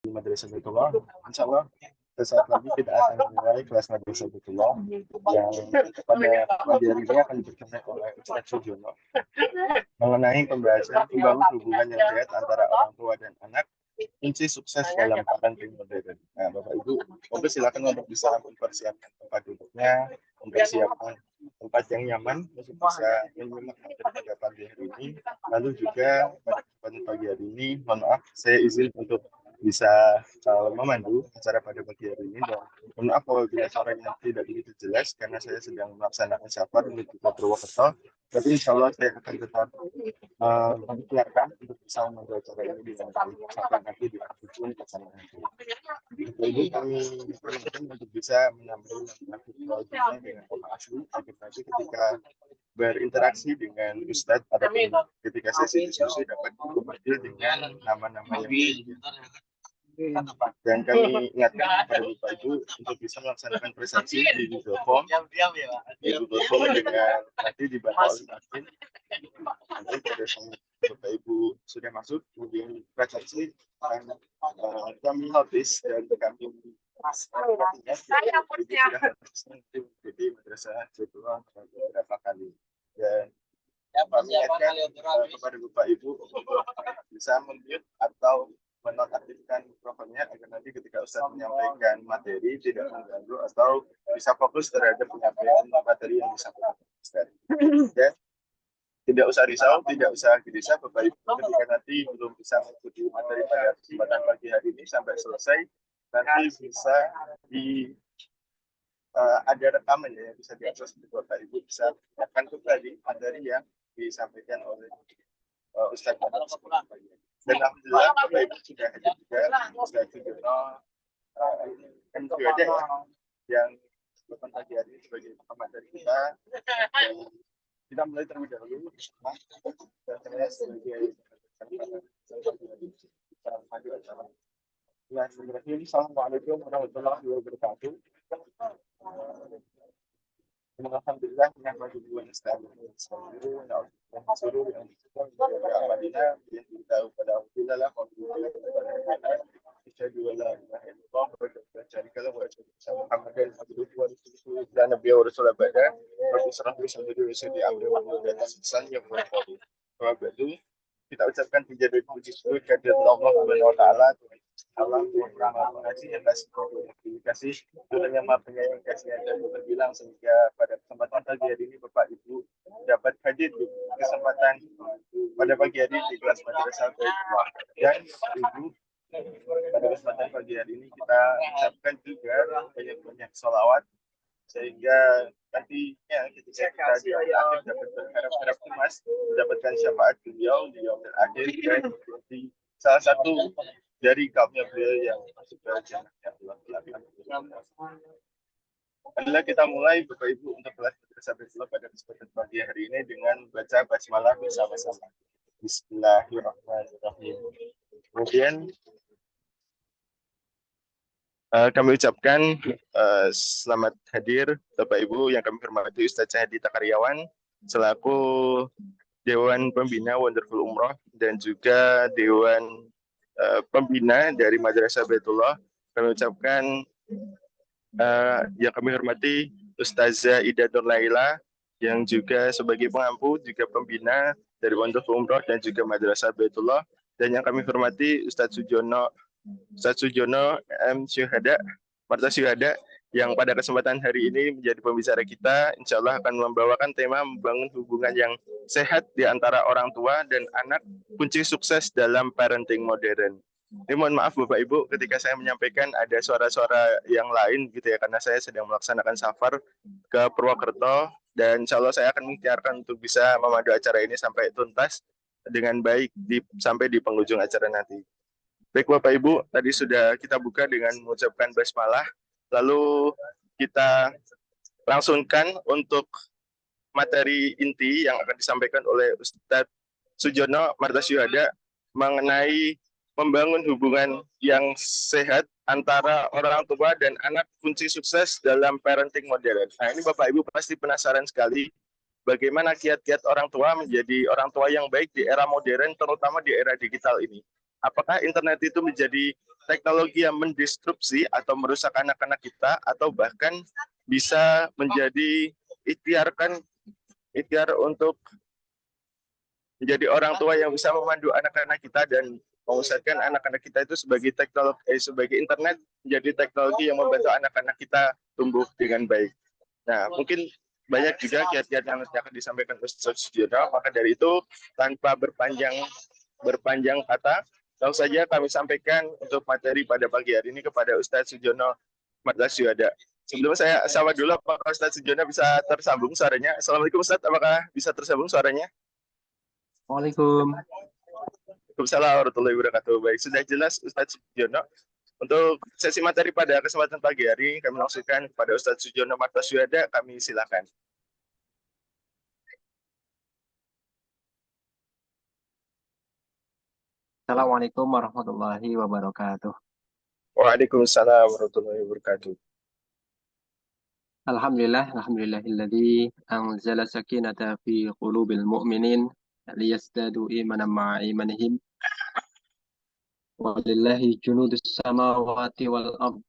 Madrasah Baitullah. Insya Allah sesaat lagi kita akan memulai kelas Madrasah Baitullah yang pada pagi hari ini akan diperkenalkan oleh Ustaz Sujono mengenai pembahasan membangun hubungan yang sehat antara orang tua dan anak, kunci sukses dalam parenting modern. Nah, Bapak Ibu, monggo silakan untuk bisa mempersiapkan tempat duduknya, mempersiapkan tempat yang nyaman untuk bisa menyimak materi pada pagi hari ini. Lalu juga pada kesempatan pagi hari ini, mohon maaf, saya izin untuk bisa memandu acara pada pagi hari ini, dan mohon maaf apabila suaranya tidak begitu jelas karena saya sedang melaksanakan safar menuju ke Purwokerto. Tapi insya Allah saya akan tetap mengikhtiarkan untuk bisa memandu acara ini dengan baik sampai nanti di ujung acara nanti. Jadi kami perlukan untuk bisa menambah aktivitasnya dengan Oma Asli agar nanti ketika berinteraksi dengan Ustadz ataupun ketika sesi diskusi dapat dikompartir dengan nama-nama yang dan kami ingatkan kepada Bapak Ibu untuk bisa melaksanakan presentasi di Google Form dengan nanti dibantu oleh admin. Nanti pada saat Bapak Ibu sudah masuk kemudian presentasi kami notice dan kami jadi madrasah Baitullah beberapa kali, dan kami ingatkan kepada Bapak Ibu untuk bisa mute atau menonaktifkan mikrofonnya agar nanti ketika Ustaz menyampaikan materi tidak mengganggu atau bisa fokus terhadap penyampaian materi yang disampaikan Ustaz. Dan tidak usah risau, tidak usah gelisah Bapak Ibu ketika nanti belum bisa mengikuti materi pada kesempatan pagi hari ini sampai selesai, nanti bisa di ada rekaman ya, bisa diakses di Bapak Ibu bisa akan kembali materi yang disampaikan oleh Ustaz pada kesempatan pagi. Dan alhamdulillah Bapak Ibu sudah hadir juga Ustaz Sujono kan juga ada ya yang kesempatan pagi hari ini sebagai pemateri kita. Kita mulai terlebih dahulu dan saya sebagai maju acara. Assalamualaikum warahmatullahi wabarakatuh. Alhamdulillah yang maju dua seluruh yang Madinah yang kita pada alhamdulillah kita dua lah cari kalau Muhammad dan Abdul dan Nabi Rasulullah pada Rabbi Syrah li sadri wa yassir li amri wahlul 'uqdatam min lisani yafqahu qawli. Kita ucapkan puja dan puji syukur kepada Allah Subhanahu wa taala, Allah yang Maha Pengasih yang kasih Tuhan yang Maha Penyayang, kasih dan terbilang, sehingga pada kesempatan pagi hari ini Bapak Ibu dapat hadir di kesempatan pada pagi hari di kelas Madrasah Baitullah. Dan Ibu pada kesempatan pagi hari ini kita ucapkan juga banyak sholawat sehingga nantinya ketika kita di akhir dapat berharap cemas mendapatkan syafaat beliau di yaumil akhir dan di salah satu dari kaumnya beliau yang masuk ke jannahnya Allah. Adalah kita mulai Bapak Ibu untuk kelas Madrasah Baitullah pada kesempatan pagi hari ini dengan baca basmalah bersama-sama. Bismillahirrahmanirrahim. Kemudian kami ucapkan selamat hadir Bapak Ibu yang kami hormati Ustaz Cahyadi Takaryawan selaku Dewan Pembina Wonderful Umroh dan juga Dewan Pembina dari Madrasah Baitullah. Kami ucapkan yang kami hormati Ustazah Ida Nur Laila yang juga sebagai pengampu juga pembina dari Wonderful Umroh dan juga Madrasah Baitullah, dan yang kami hormati Ustaz Sujono M. Syuhada, Marta Syuhada, yang pada kesempatan hari ini menjadi pembicara kita, insya Allah akan membawakan tema membangun hubungan yang sehat di antara orang tua dan anak, kunci sukses dalam parenting modern. Ini mohon maaf Bapak Ibu ketika saya menyampaikan ada suara-suara yang lain gitu ya, karena saya sedang melaksanakan safar ke Purwokerto, dan insya Allah saya akan mengikhtiarkan untuk bisa memandu acara ini sampai tuntas dengan baik sampai di penghujung acara nanti. Baik Bapak Ibu, tadi sudah kita buka dengan mengucapkan basmalah, lalu kita langsungkan untuk materi inti yang akan disampaikan oleh Ustadz Sujono Marta Syuhada mengenai membangun hubungan yang sehat antara orang tua dan anak, kunci sukses dalam parenting modern. Nah ini Bapak Ibu pasti penasaran sekali bagaimana kiat-kiat orang tua menjadi orang tua yang baik di era modern, terutama di era digital ini. Apakah internet itu menjadi teknologi yang mendistrupsi atau merusak anak-anak kita, atau bahkan bisa menjadi ikhtiar untuk menjadi orang tua yang bisa memandu anak-anak kita dan mengusahakan anak-anak kita itu sebagai internet menjadi teknologi yang membantu anak-anak kita tumbuh dengan baik. Nah, mungkin banyak juga kiat-kiat yang nanti akan disampaikan Ustaz Sugiono. Maka dari itu, tanpa berpanjang kata, langsung saja kami sampaikan untuk materi pada pagi hari ini kepada Ustaz Sugiono Madlas Syuhada. Sebelum saya sapa dulu, apakah Ustaz Sugiono bisa tersambung suaranya? Assalamualaikum Ustaz, apakah bisa tersambung suaranya? Waalaikumsalam. Waalaikumsalam warahmatullahi wabarakatuh. Baik, sudah jelas Ustaz Sugiono. Untuk sesi materi pada kesempatan pagi hari, kami langsungkan kepada Ustaz Sugiono Madlas Syuhada. Kami silakan. Assalamualaikum warahmatullahi wabarakatuh. Waalaikumsalam warahmatullahi wabarakatuh. Alhamdulillahilladzi anzala sakinata fi qulubil mu'minin liyazdadu imanan ma'a imanihim. Walillahi junudus samawati wal ard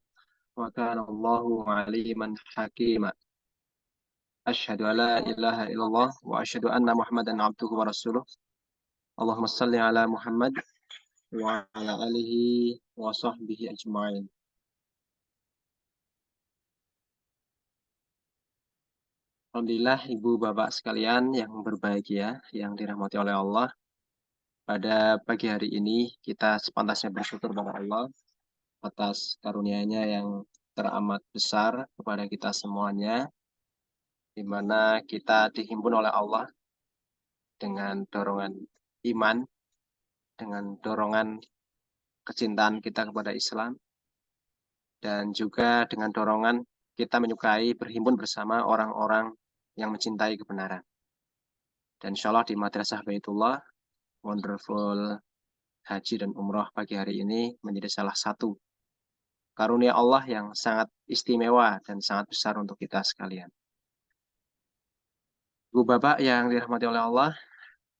wa kana Allahu aliman hakima. Asyhadu an la ilaha illallah wa asyhadu anna Muhammadan abduhu wa rasuluh. Allahumma shalli ala Muhammad wa ala alihi wa sahbihi ajma'in. Alhamdulillah Ibu Bapak sekalian yang berbahagia, yang dirahmati oleh Allah. Pada pagi hari ini kita sepantasnya bersyukur kepada Allah atas karunia-Nya yang teramat besar kepada kita semuanya, di mana kita dihimpun oleh Allah dengan dorongan iman, dengan dorongan kecintaan kita kepada Islam, dan juga dengan dorongan kita menyukai berhimpun bersama orang-orang yang mencintai kebenaran. Dan insya Allah di Madrasah Baitullah, wonderful haji dan umroh pagi hari ini menjadi salah satu karunia Allah yang sangat istimewa dan sangat besar untuk kita sekalian. Ibu Bapak yang dirahmati oleh Allah,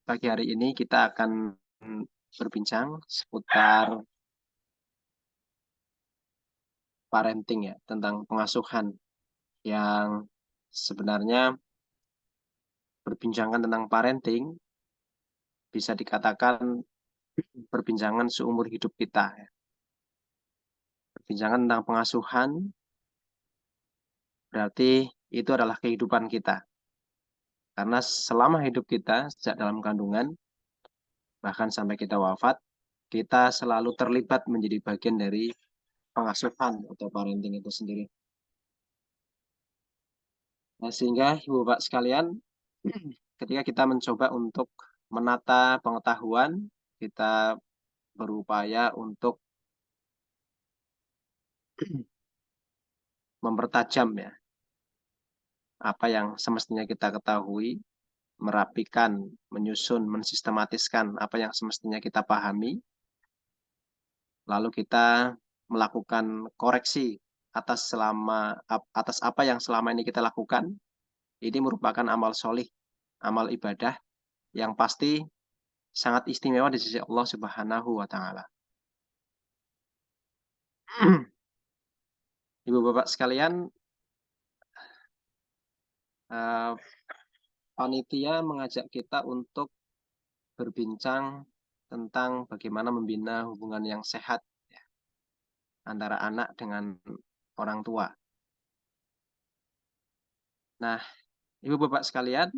pagi hari ini kita akan berbincang seputar parenting ya, tentang pengasuhan, yang sebenarnya perbincangan tentang parenting bisa dikatakan perbincangan seumur hidup kita ya. Perbincangan tentang pengasuhan berarti itu adalah kehidupan kita. Karena selama hidup kita, sejak dalam kandungan, bahkan sampai kita wafat, kita selalu terlibat menjadi bagian dari pengasuhan atau parenting itu sendiri. Nah, sehingga Ibu Bapak sekalian, ketika kita mencoba untuk menata pengetahuan, kita berupaya untuk mempertajam ya apa yang semestinya kita ketahui, merapikan, menyusun, mensistematiskan apa yang semestinya kita pahami, lalu kita melakukan koreksi atas apa yang selama ini kita lakukan. Ini merupakan amal solih, amal ibadah yang pasti sangat istimewa di sisi Allah Subhanahu wa Ta'ala. Ibu Bapak sekalian, panitia mengajak kita untuk berbincang tentang bagaimana membina hubungan yang sehat ya, antara anak dengan orang tua. Nah, Ibu Bapak sekalian,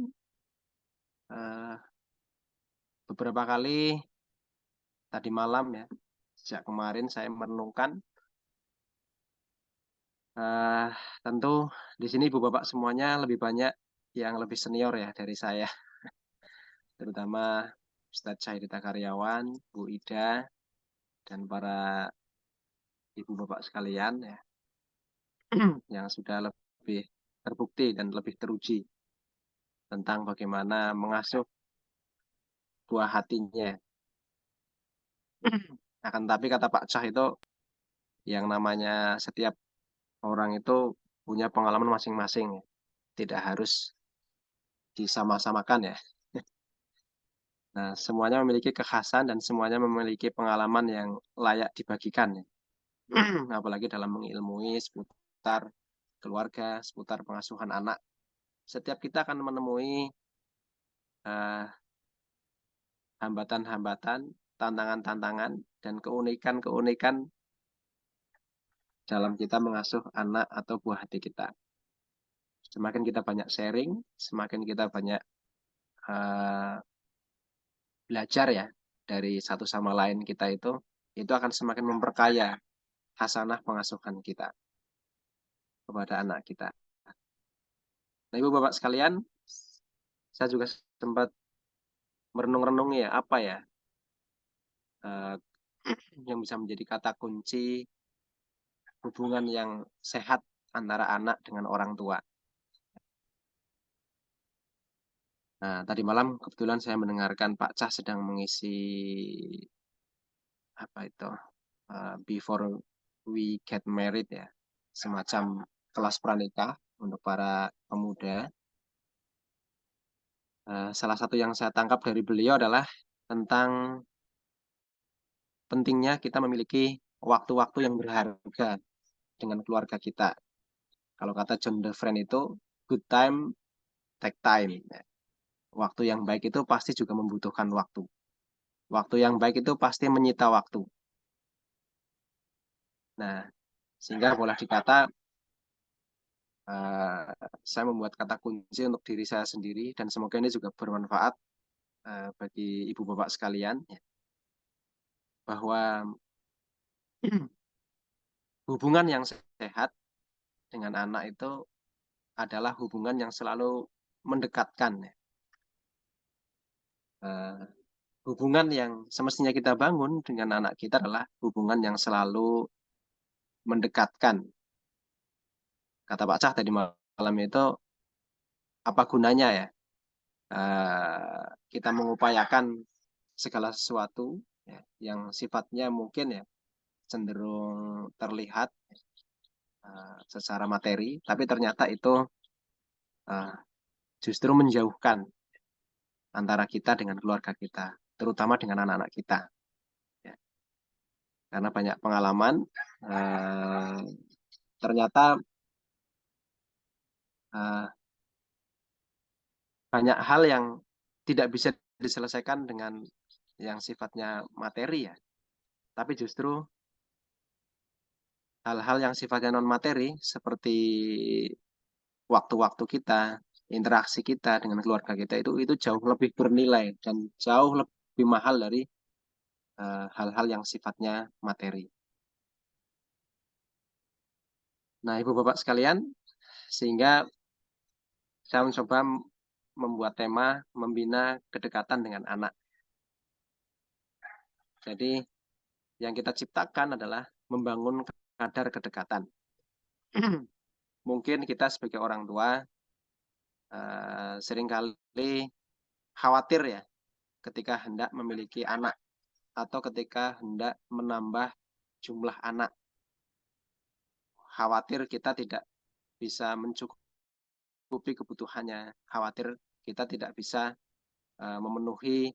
beberapa kali tadi malam ya, sejak kemarin saya merenungkan, tentu di sini Ibu Bapak semuanya lebih banyak yang lebih senior ya dari saya, terutama Ustadz Syahidita Karyawan, Bu Ida, dan para Ibu Bapak sekalian ya, yang sudah lebih terbukti dan lebih teruji tentang bagaimana mengasuh buah hatinya. Akan tapi kata Pak Cah itu, yang namanya setiap orang itu punya pengalaman masing-masing, tidak harus disama-samakan ya. Nah, semuanya memiliki kekhasan dan semuanya memiliki pengalaman yang layak dibagikan ya. apalagi dalam mengilmui seputar keluarga, seputar pengasuhan anak. Setiap kita akan menemui hambatan-hambatan, tantangan-tantangan, dan keunikan-keunikan dalam kita mengasuh anak atau buah hati kita. Semakin kita banyak sharing, semakin kita banyak belajar ya dari satu sama lain kita itu akan semakin memperkaya hasanah pengasuhan kita kepada anak kita. Nah, Ibu Bapak sekalian, saya juga sempat merenung-renungi ya, apa ya yang bisa menjadi kata kunci hubungan yang sehat antara anak dengan orang tua. Nah, tadi malam kebetulan saya mendengarkan Pak Cah sedang mengisi apa itu Before We Get Married ya, semacam kelas pranikah untuk para pemuda. Salah satu yang saya tangkap dari beliau adalah tentang pentingnya kita memiliki waktu-waktu yang berharga dengan keluarga kita. Kalau kata John DeFriend itu, good time, take time. Waktu yang baik itu pasti juga membutuhkan waktu. Waktu yang baik itu pasti menyita waktu. Nah, sehingga boleh dikata saya membuat kata kunci untuk diri saya sendiri dan semoga ini juga bermanfaat bagi ibu bapak sekalian ya, bahwa hubungan yang sehat dengan anak itu adalah hubungan yang selalu mendekatkan ya. Hubungan yang semestinya kita bangun dengan anak kita adalah hubungan yang selalu mendekatkan. Kata Pak Cah tadi malam itu, apa gunanya ya kita mengupayakan segala sesuatu ya, yang sifatnya mungkin ya cenderung terlihat secara materi, tapi ternyata itu justru menjauhkan antara kita dengan keluarga kita, terutama dengan anak-anak kita. Ya. Karena banyak pengalaman, ternyata banyak hal yang tidak bisa diselesaikan dengan yang sifatnya materi ya, tapi justru hal-hal yang sifatnya non materi seperti waktu-waktu kita, interaksi kita dengan keluarga kita itu jauh lebih bernilai dan jauh lebih mahal dari hal-hal yang sifatnya materi. Nah, Ibu Bapak sekalian, sehingga saya mencoba membuat tema membina kedekatan dengan anak. Jadi yang kita ciptakan adalah membangun kadar kedekatan. Mungkin kita sebagai orang tua seringkali khawatir ya ketika hendak memiliki anak atau ketika hendak menambah jumlah anak. Khawatir kita tidak bisa mencukupi kebutuhannya, khawatir kita tidak bisa memenuhi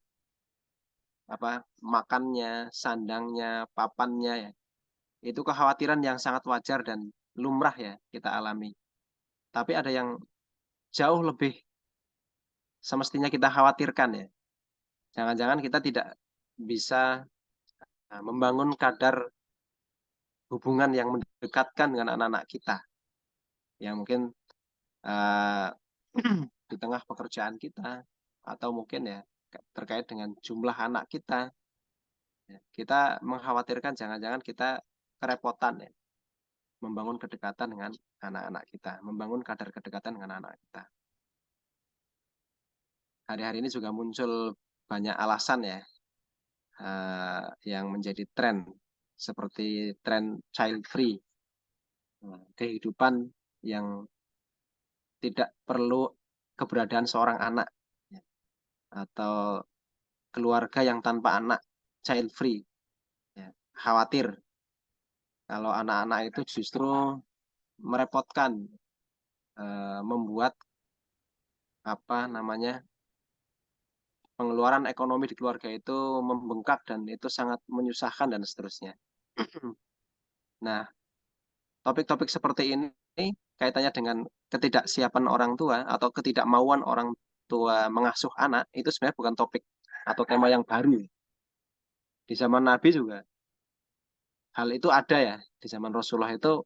makannya, sandangnya, papannya ya. Itu kekhawatiran yang sangat wajar dan lumrah ya kita alami. Tapi ada yang jauh lebih semestinya kita khawatirkan ya. Jangan-jangan kita tidak bisa membangun kadar hubungan yang mendekatkan dengan anak-anak kita. Yang mungkin di tengah pekerjaan kita atau mungkin ya terkait dengan jumlah anak kita. Kita mengkhawatirkan jangan-jangan kita kerepotan ya membangun kedekatan dengan anak-anak kita, membangun kadar kedekatan dengan anak kita. Hari-hari ini juga muncul banyak alasan ya yang menjadi tren seperti tren child free, kehidupan yang tidak perlu keberadaan seorang anak atau keluarga yang tanpa anak, child free. Ya, khawatir kalau anak-anak itu justru merepotkan, membuat pengeluaran ekonomi di keluarga itu membengkak dan itu sangat menyusahkan dan seterusnya. Nah, topik-topik seperti ini kaitannya dengan ketidaksiapan orang tua atau ketidakmauan orang tua mengasuh anak itu sebenarnya bukan topik atau tema yang baru. Di zaman Nabi juga hal itu ada ya. Di zaman Rasulullah itu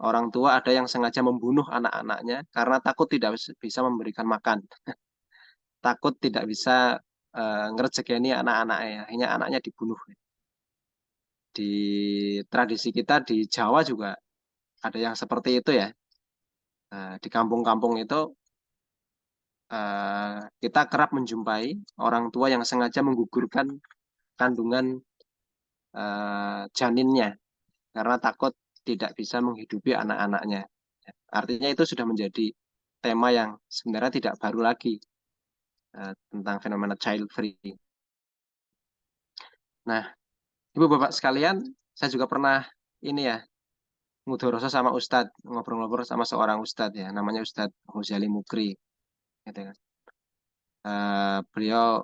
orang tua ada yang sengaja membunuh anak-anaknya karena takut tidak bisa memberikan makan, takut tidak bisa ngerejekeni anak-anaknya, akhirnya anaknya dibunuh. Di tradisi kita di Jawa juga ada yang seperti itu ya. Di kampung-kampung itu kita kerap menjumpai orang tua yang sengaja menggugurkan kandungan janinnya karena takut tidak bisa menghidupi anak-anaknya. Artinya itu sudah menjadi tema yang sebenarnya tidak baru lagi tentang fenomena child free. Nah, Ibu Bapak sekalian, saya juga pernah ini ya ngudoroso sama Ustadz, ngobrol-ngobrol sama seorang Ustadz ya, namanya Ustadz Ghazali Mukri, gitu kan. Beliau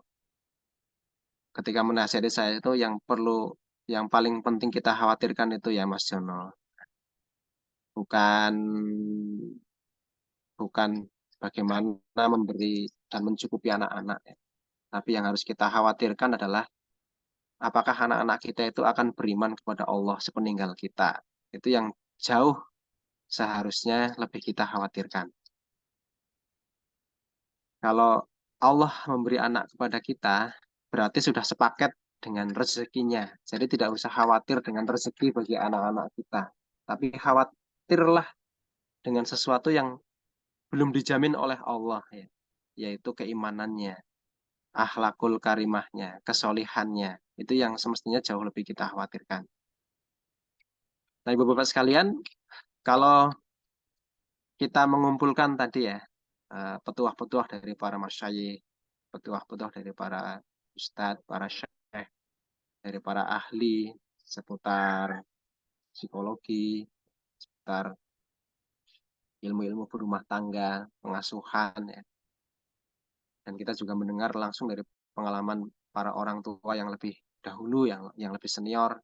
ketika menasihati saya itu yang paling penting kita khawatirkan itu ya Mas Jono, bukan bukan bagaimana memberi dan mencukupi anak-anak ya. Tapi yang harus kita khawatirkan adalah apakah anak-anak kita itu akan beriman kepada Allah sepeninggal kita. Itu yang jauh seharusnya lebih kita khawatirkan. Kalau Allah memberi anak kepada kita, berarti sudah sepaket dengan rezekinya. Jadi tidak usah khawatir dengan rezeki bagi anak-anak kita. Tapi khawatirlah dengan sesuatu yang belum dijamin oleh Allah, ya, yaitu keimanannya, akhlakul karimahnya, kesolihannya. Itu yang semestinya jauh lebih kita khawatirkan. Nah, Ibu Bapak sekalian, kalau kita mengumpulkan tadi ya, petuah-petuah dari para masyayikh, petuah-petuah dari para ustadz, para syekh, dari para ahli seputar psikologi, seputar ilmu-ilmu berumah tangga, pengasuhan, ya. Dan kita juga mendengar langsung dari pengalaman para orang tua yang lebih dahulu, yang lebih senior,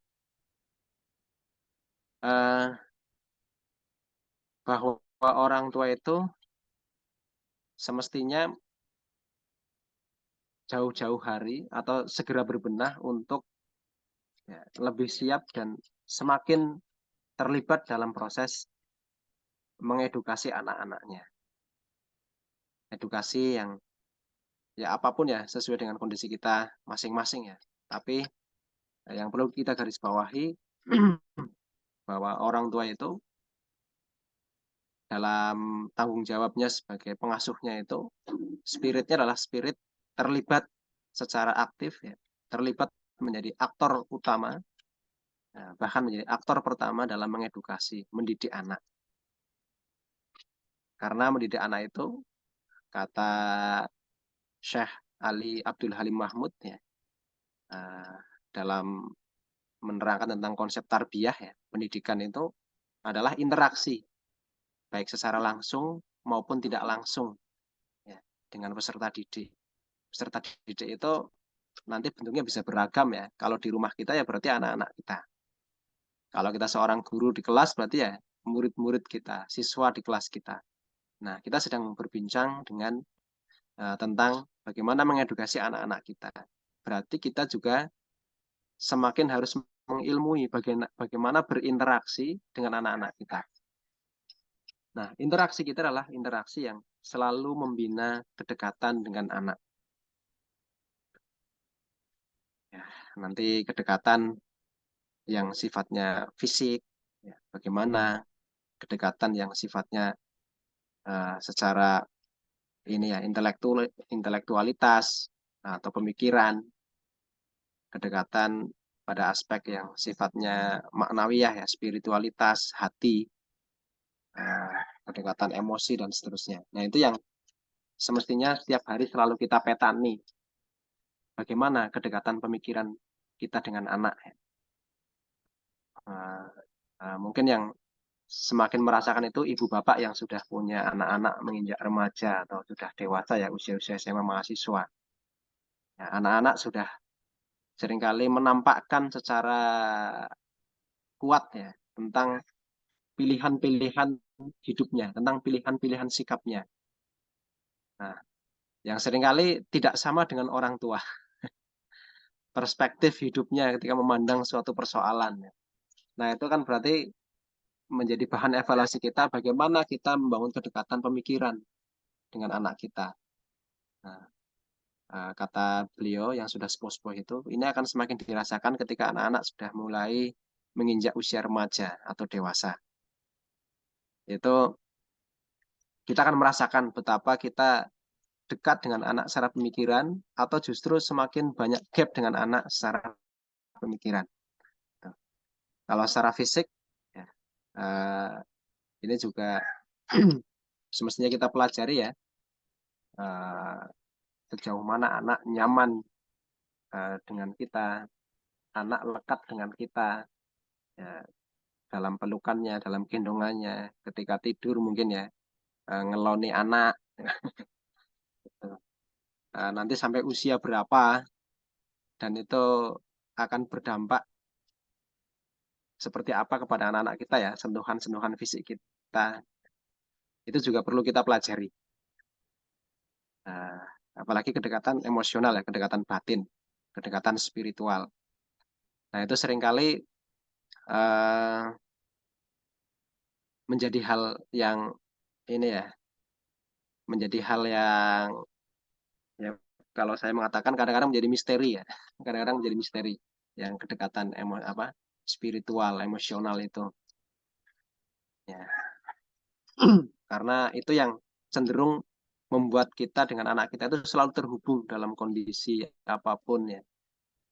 eh, bahwa orang tua itu semestinya jauh-jauh hari atau segera berbenah untuk ya, lebih siap dan semakin terlibat dalam proses mengedukasi anak-anaknya. Edukasi yang ya apapun ya sesuai dengan kondisi kita masing-masing ya. Tapi yang perlu kita garis bawahi bahwa orang tua itu dalam tanggung jawabnya sebagai pengasuhnya itu spiritnya adalah spirit terlibat secara aktif ya, terlibat menjadi aktor utama, bahkan menjadi aktor pertama dalam mengedukasi, mendidik anak. Karena mendidik anak itu kata Syekh Ali Abdul Halim Mahmud ya, dalam menerangkan tentang konsep tarbiyah ya, pendidikan itu adalah interaksi baik secara langsung maupun tidak langsung ya, dengan peserta didik. Peserta didik itu nanti bentuknya bisa beragam ya. Kalau di rumah kita ya berarti anak-anak kita. Kalau kita seorang guru di kelas berarti ya murid-murid kita, siswa di kelas kita. Nah, kita sedang berbincang dengan tentang bagaimana mengedukasi anak-anak kita. Berarti kita juga semakin harus mengilmui bagaimana berinteraksi dengan anak-anak kita. Nah, interaksi kita adalah interaksi yang selalu membina kedekatan dengan anak. Ya, nanti kedekatan yang sifatnya fisik, ya, bagaimana kedekatan yang sifatnya secara ini ya intelektualitas atau pemikiran, kedekatan pada aspek yang sifatnya maknawiyah ya spiritualitas, hati, kedekatan emosi dan seterusnya. Nah itu yang semestinya setiap hari selalu kita petani. Bagaimana kedekatan pemikiran kita dengan anak. Mungkin yang semakin merasakan itu ibu bapak yang sudah punya anak-anak menginjak remaja atau sudah dewasa ya usia-usia SMA mahasiswa. Ya, anak-anak sudah seringkali menampakkan secara kuat ya tentang pilihan-pilihan hidupnya, tentang pilihan-pilihan sikapnya. Nah, yang seringkali tidak sama dengan orang tua. Perspektif hidupnya ketika memandang suatu persoalan. Nah, itu kan berarti menjadi bahan evaluasi kita bagaimana kita membangun kedekatan pemikiran dengan anak kita. Nah, kata beliau yang sudah sepuh-sepuh itu, ini akan semakin dirasakan ketika anak-anak sudah mulai menginjak usia remaja atau dewasa. Itu kita akan merasakan betapa kita dekat dengan anak secara pemikiran atau justru semakin banyak gap dengan anak secara pemikiran. Kalau secara fisik, ya, ini juga semestinya kita pelajari ya, sejauh mana anak nyaman dengan kita, anak lekat dengan kita, ya, dalam pelukannya, dalam gendongannya, ketika tidur mungkin ya, ngeloni anak, nanti sampai usia berapa, dan itu akan berdampak seperti apa kepada anak-anak kita ya, sentuhan-sentuhan fisik kita, itu juga perlu kita pelajari. Apalagi kedekatan emosional ya, kedekatan batin, kedekatan spiritual. Nah itu seringkali menjadi hal yang ini ya, menjadi hal yang ya kalau saya mengatakan kadang-kadang menjadi misteri ya, kadang-kadang menjadi misteri yang kedekatan spiritual, emosional itu. Ya. Karena itu yang cenderung membuat kita dengan anak kita itu selalu terhubung dalam kondisi apapun ya,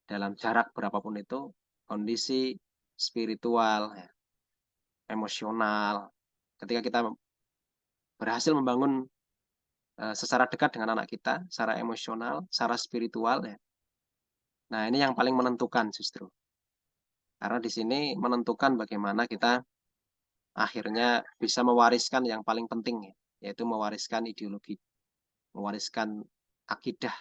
dalam jarak berapapun itu, kondisi spiritual, ya, emosional. Ketika kita berhasil membangun secara dekat dengan anak kita, secara emosional, secara spiritual, ya. Nah ini yang paling menentukan justru. Karena di sini menentukan bagaimana kita akhirnya bisa mewariskan yang paling penting, ya, yaitu mewariskan ideologi, mewariskan akidah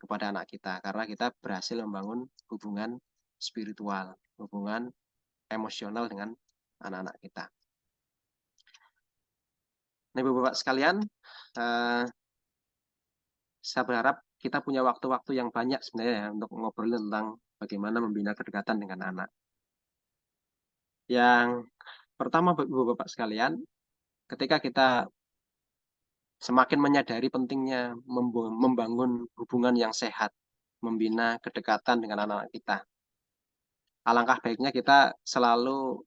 kepada anak kita. Karena kita berhasil membangun hubungan spiritual, hubungan emosional dengan anak-anak kita. Nah, Bapak sekalian, saya berharap kita punya waktu-waktu yang banyak sebenarnya ya, untuk ngobrol tentang bagaimana membina kedekatan dengan anak. Yang pertama, Bapak sekalian, ketika kita semakin menyadari pentingnya membangun hubungan yang sehat, membina kedekatan dengan anak-anak kita, alangkah baiknya kita selalu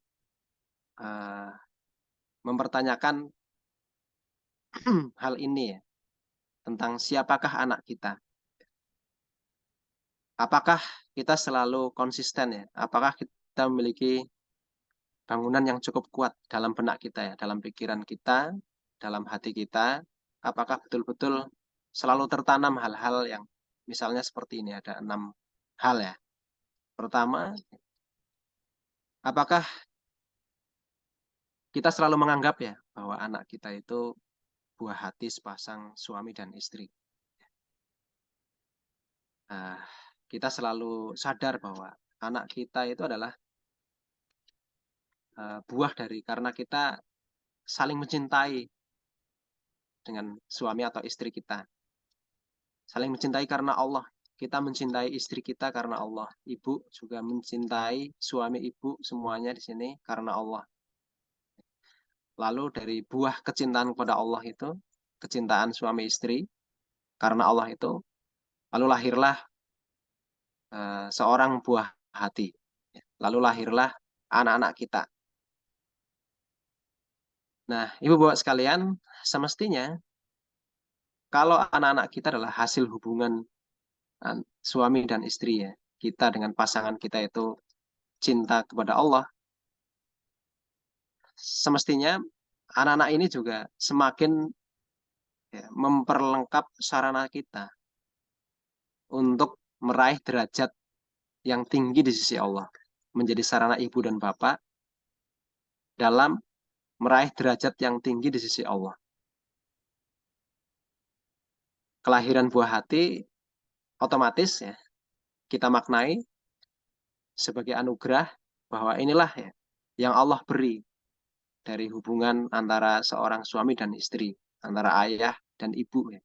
mempertanyakan hal ini ya, tentang siapakah anak kita. Apakah kita selalu konsisten ya? Apakah kita memiliki bangunan yang cukup kuat dalam benak kita ya, dalam pikiran kita, dalam hati kita? Apakah betul-betul selalu tertanam hal-hal yang misalnya seperti ini, ada 6 hal ya. Pertama, apakah kita selalu menganggap ya bahwa anak kita itu buah hati sepasang suami dan istri. Kita selalu sadar bahwa anak kita itu adalah buah dari karena kita saling mencintai dengan suami atau istri kita. Saling mencintai karena Allah. Kita mencintai istri kita karena Allah. Ibu juga mencintai suami ibu semuanya di sini karena Allah. Lalu dari buah kecintaan kepada Allah itu, kecintaan suami istri karena Allah itu, lalu lahirlah seorang buah hati. Lalu lahirlah anak-anak kita. Nah, Ibu Bapak sekalian, semestinya kalau anak-anak kita adalah hasil hubungan suami dan istri ya, kita dengan pasangan kita itu cinta kepada Allah, semestinya anak-anak ini juga semakin ya, memperlengkap sarana kita untuk meraih derajat yang tinggi di sisi Allah, menjadi sarana ibu dan bapak dalam meraih derajat yang tinggi di sisi Allah. Kelahiran buah hati otomatis ya kita maknai sebagai anugerah bahwa inilah ya yang Allah beri dari hubungan antara seorang suami dan istri, antara ayah dan ibu ya.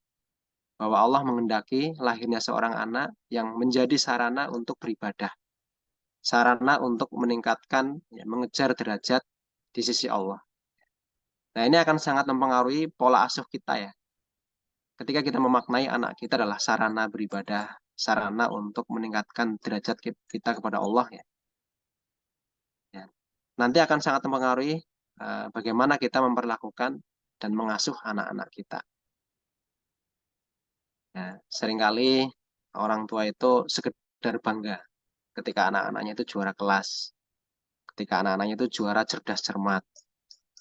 Bahwa Allah mengendaki lahirnya seorang anak yang menjadi sarana untuk beribadah, sarana untuk meningkatkan, ya, mengejar derajat di sisi Allah. Nah, ini akan sangat mempengaruhi pola asuh kita ya. Ketika kita memaknai anak kita adalah sarana beribadah, sarana untuk meningkatkan derajat kita kepada Allah ya. Ya. Nanti akan sangat mempengaruhi bagaimana kita memperlakukan dan mengasuh anak-anak kita. Ya, seringkali orang tua itu sekedar bangga ketika anak-anaknya itu juara kelas, ketika anak-anaknya itu juara cerdas cermat,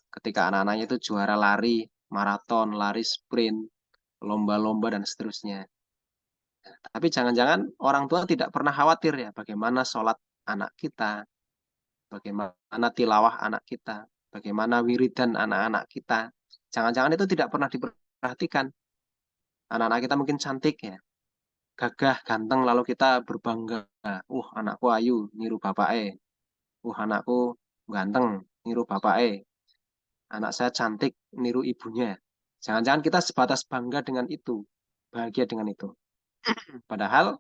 ketika anak-anaknya itu juara lari, maraton, lari sprint, lomba-lomba dan seterusnya. Tapi jangan-jangan orang tua tidak pernah khawatir ya bagaimana sholat anak kita, bagaimana tilawah anak kita, bagaimana wiridan anak-anak kita. Jangan-jangan itu tidak pernah diperhatikan. Anak-anak kita mungkin cantik ya, gagah, ganteng, lalu kita berbangga. Anakku ayu, niru bapak e. Anakku ganteng, niru bapak e. Anak saya cantik, niru ibunya. Jangan-jangan kita sebatas bangga dengan itu, bahagia dengan itu. Padahal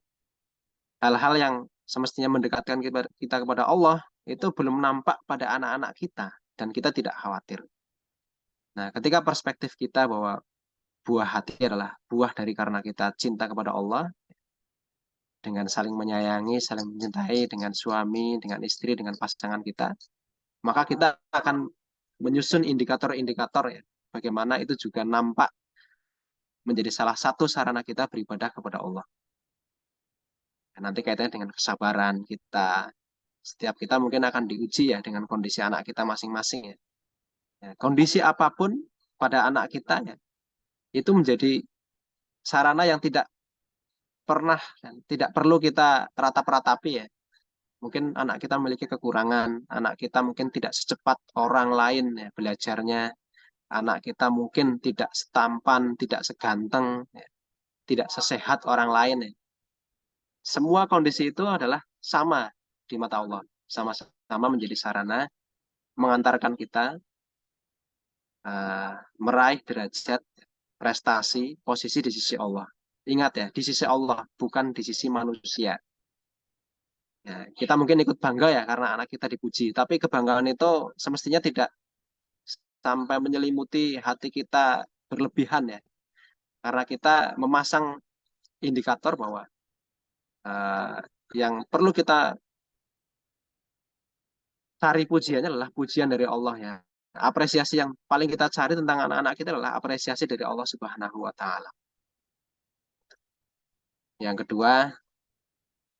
hal-hal yang semestinya mendekatkan kita kepada Allah itu belum nampak pada anak-anak kita dan kita tidak khawatir. Nah, ketika perspektif kita bahwa buah hati adalah buah dari karena kita cinta kepada Allah, dengan saling menyayangi, saling mencintai dengan suami, dengan istri, dengan pasangan kita, maka kita akan menyusun indikator-indikator ya, bagaimana itu juga nampak menjadi salah satu sarana kita beribadah kepada Allah. Nanti kaitannya dengan kesabaran kita. Setiap kita mungkin akan diuji ya dengan kondisi anak kita masing-masing ya. Kondisi apapun pada anak kita ya, itu menjadi sarana yang tidak pernah dan tidak perlu kita ratap-ratapi ya. Mungkin anak kita memiliki kekurangan, anak kita mungkin tidak secepat orang lain ya belajarnya, anak kita mungkin tidak setampan, tidak seganteng, ya, tidak sesehat orang lain ya. Semua kondisi itu adalah sama di mata Allah, sama-sama menjadi sarana mengantarkan kita meraih derajat, prestasi, posisi di sisi Allah. Ingat ya, di sisi Allah, bukan di sisi manusia. Ya, kita mungkin ikut bangga ya karena anak kita dipuji, tapi kebanggaan itu semestinya tidak sampai menyelimuti hati kita berlebihan ya. Karena kita memasang indikator bahwa yang perlu kita cari pujiannya adalah pujian dari Allah ya. Apresiasi yang paling kita cari tentang anak-anak kita adalah apresiasi dari Allah Subhanahu wa taala. Yang kedua,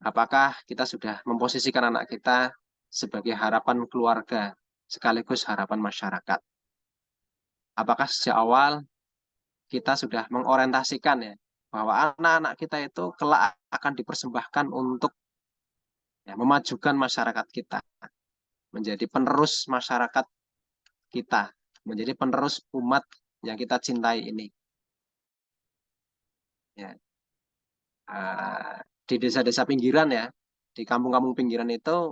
apakah kita sudah memposisikan anak kita sebagai harapan keluarga sekaligus harapan masyarakat? Apakah sejak awal kita sudah mengorientasikan ya bahwa anak-anak kita itu kelak akan dipersembahkan untuk ya, memajukan masyarakat kita, menjadi penerus masyarakat kita, menjadi penerus umat yang kita cintai ini. Ya. Di desa-desa pinggiran ya, di kampung-kampung pinggiran itu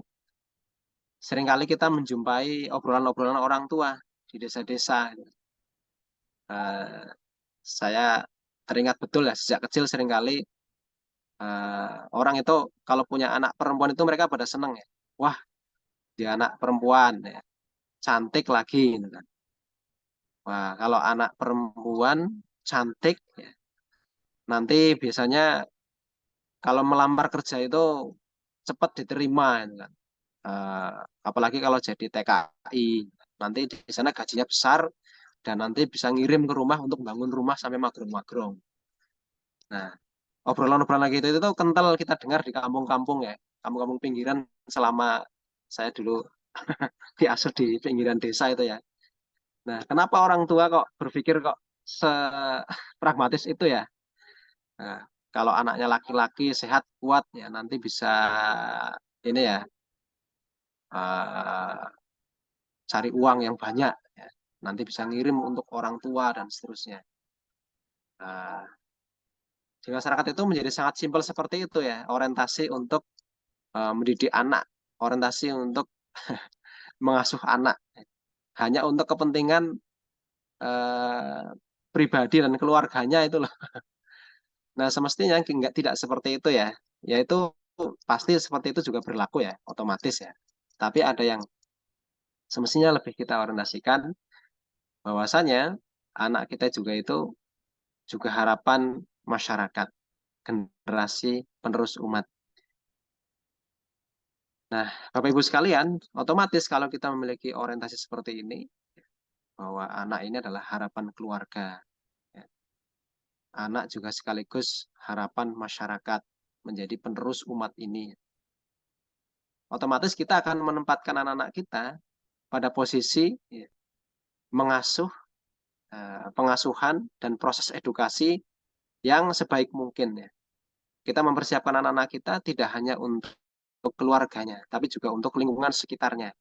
seringkali kita menjumpai obrolan-obrolan orang tua di desa-desa. Saya teringat betul ya, sejak kecil seringkali orang itu kalau punya anak perempuan itu mereka pada seneng ya. Wah, dia anak perempuan ya, cantik lagi gitu kan. Wah, kalau anak perempuan cantik ya, nanti biasanya kalau melamar kerja itu cepat diterima gitu kan. Eh, Apalagi kalau jadi TKI, nanti di sana gajinya besar dan nanti bisa ngirim ke rumah untuk bangun rumah sampai magrong-magrong. Nah, obrolan-obrolan gitu itu tuh kental kita dengar di kampung-kampung ya, kampung-kampung pinggiran selama saya dulu diasuh di pinggiran desa itu ya. Nah, kenapa orang tua kok berpikir kok sepragmatis itu ya? Nah, kalau anaknya laki-laki sehat kuat ya nanti bisa ini ya uh, cari uang yang banyak ya. Nanti bisa ngirim untuk orang tua dan seterusnya. Uh, di masyarakat itu menjadi sangat simpel seperti itu ya, orientasi untuk mendidik anak, orientasi untuk mengasuh anak hanya untuk kepentingan pribadi dan keluarganya itu loh. Nah, semestinya tidak seperti itu ya. Yaitu pasti seperti itu juga berlaku ya, otomatis ya. Tapi ada yang semestinya lebih kita orientasikan bahwasanya anak kita juga itu juga harapan masyarakat, generasi penerus umat. Nah, Bapak Ibu sekalian, otomatis kalau kita memiliki orientasi seperti ini, bahwa anak ini adalah harapan keluarga. Ya. Anak juga sekaligus harapan masyarakat menjadi penerus umat ini. Otomatis kita akan menempatkan anak-anak kita pada posisi ya, mengasuh, pengasuhan dan proses edukasi yang sebaik mungkin ya. Kita mempersiapkan anak-anak kita tidak hanya untuk keluarganya, tapi juga untuk lingkungan sekitarnya.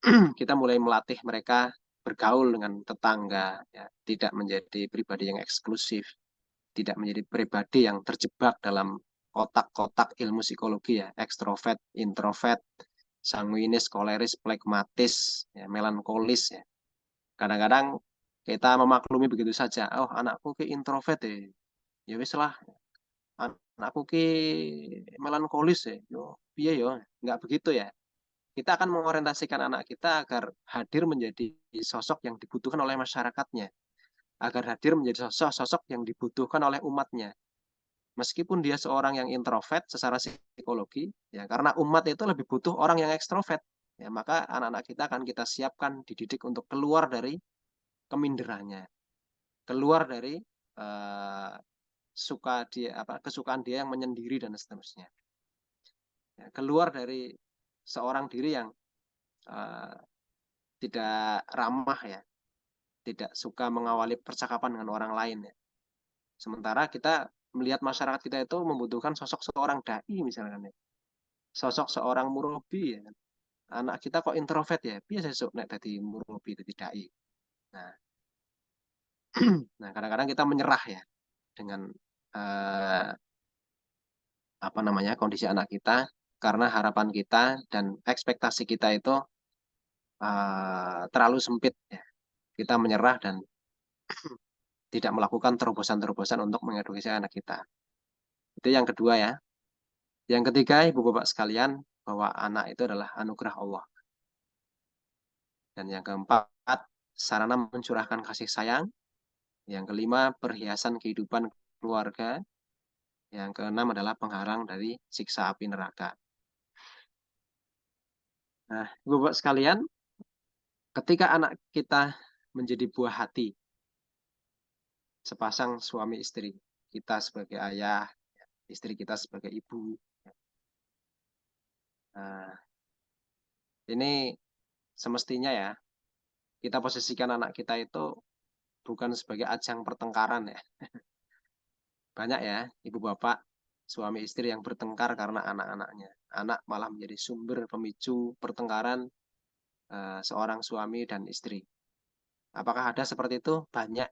Kita mulai melatih mereka bergaul dengan tetangga, ya, tidak menjadi pribadi yang eksklusif, tidak menjadi pribadi yang terjebak dalam kotak-kotak ilmu psikologi ya, ekstrovert, introvert, sanguinis, koleris, plekmatis, ya, melankolis ya. Kadang-kadang kita memaklumi begitu saja. Oh, anakku ke introvert ya. Ya wis lah, anakku ki melankolis ya. Yo, piye yo, nggak begitu ya. Kita akan mengorientasikan anak kita agar hadir menjadi sosok yang dibutuhkan oleh masyarakatnya, agar hadir menjadi sosok yang dibutuhkan oleh umatnya. Meskipun dia seorang yang introvert secara psikologi, ya karena umat itu lebih butuh orang yang ekstrovert, ya maka anak-anak kita akan kita siapkan, dididik untuk keluar dari keminderannya, keluar dari uh, kesukaan dia yang menyendiri dan seterusnya, ya, keluar dari seorang diri yang uh, tidak ramah ya, tidak suka mengawali percakapan dengan orang lain ya. Sementara kita melihat masyarakat kita itu membutuhkan sosok seorang dai misalnya, sosok seorang murabi ya. Anak kita kok introvert ya, biasa sesuk nek dadi murabi dadi dai. Nah, nah kadang-kadang kita menyerah ya dengan eh, apa namanya kondisi anak kita karena harapan kita dan ekspektasi kita itu terlalu sempit ya. Kita menyerah dan tidak melakukan terobosan-terobosan untuk mengedukasi anak kita. Itu yang kedua ya. Yang ketiga, Ibu Bapak sekalian, bahwa anak itu adalah anugerah Allah. Dan yang keempat, sarana mencurahkan kasih sayang. Yang kelima, perhiasan kehidupan keluarga. Yang keenam adalah penghalang dari siksa api neraka. Nah, Ibu Bapak sekalian, ketika anak kita menjadi buah hati, sepasang suami istri, kita sebagai ayah, istri kita sebagai ibu. Nah, ini semestinya ya, kita posisikan anak kita itu bukan sebagai ajang pertengkaran ya. Banyak ya, ibu bapak, suami istri yang bertengkar karena anak-anaknya. Anak malah menjadi sumber pemicu pertengkaran seorang suami dan istri. Apakah ada seperti itu? Banyak.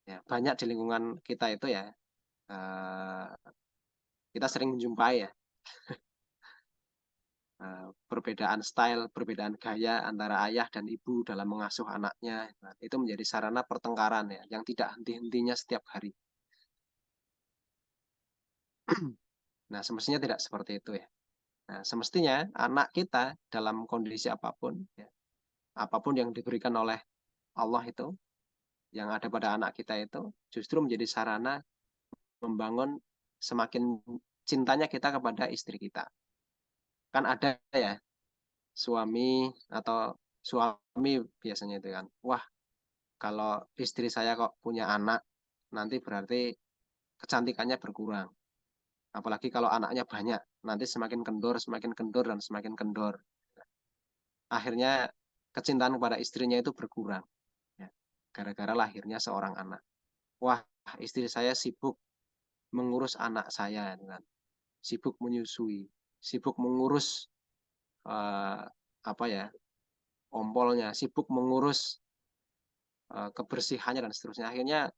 Ya, banyak di lingkungan kita itu ya. Uh, kita sering menjumpai ya. Perbedaan style, perbedaan gaya antara ayah dan ibu dalam mengasuh anaknya. Nah, itu menjadi sarana pertengkaran ya, yang tidak henti-hentinya setiap hari. Nah, semestinya tidak seperti itu ya. Nah, semestinya anak kita dalam kondisi apapun, ya, apapun yang diberikan oleh Allah itu, yang ada pada anak kita itu, justru menjadi sarana membangun semakin cintanya kita kepada istri kita. Kan ada ya, suami atau suami biasanya itu kan, wah kalau istri saya kok punya anak, nanti berarti kecantikannya berkurang. Apalagi kalau anaknya banyak, nanti semakin kendor, dan semakin kendor. Akhirnya kecintaan kepada istrinya itu berkurang. Ya, gara-gara lahirnya seorang anak. Wah, istri saya sibuk mengurus anak saya, kan? Sibuk menyusui, sibuk mengurus uh, apa ya, ompolnya, sibuk mengurus kebersihannya dan seterusnya. Akhirnya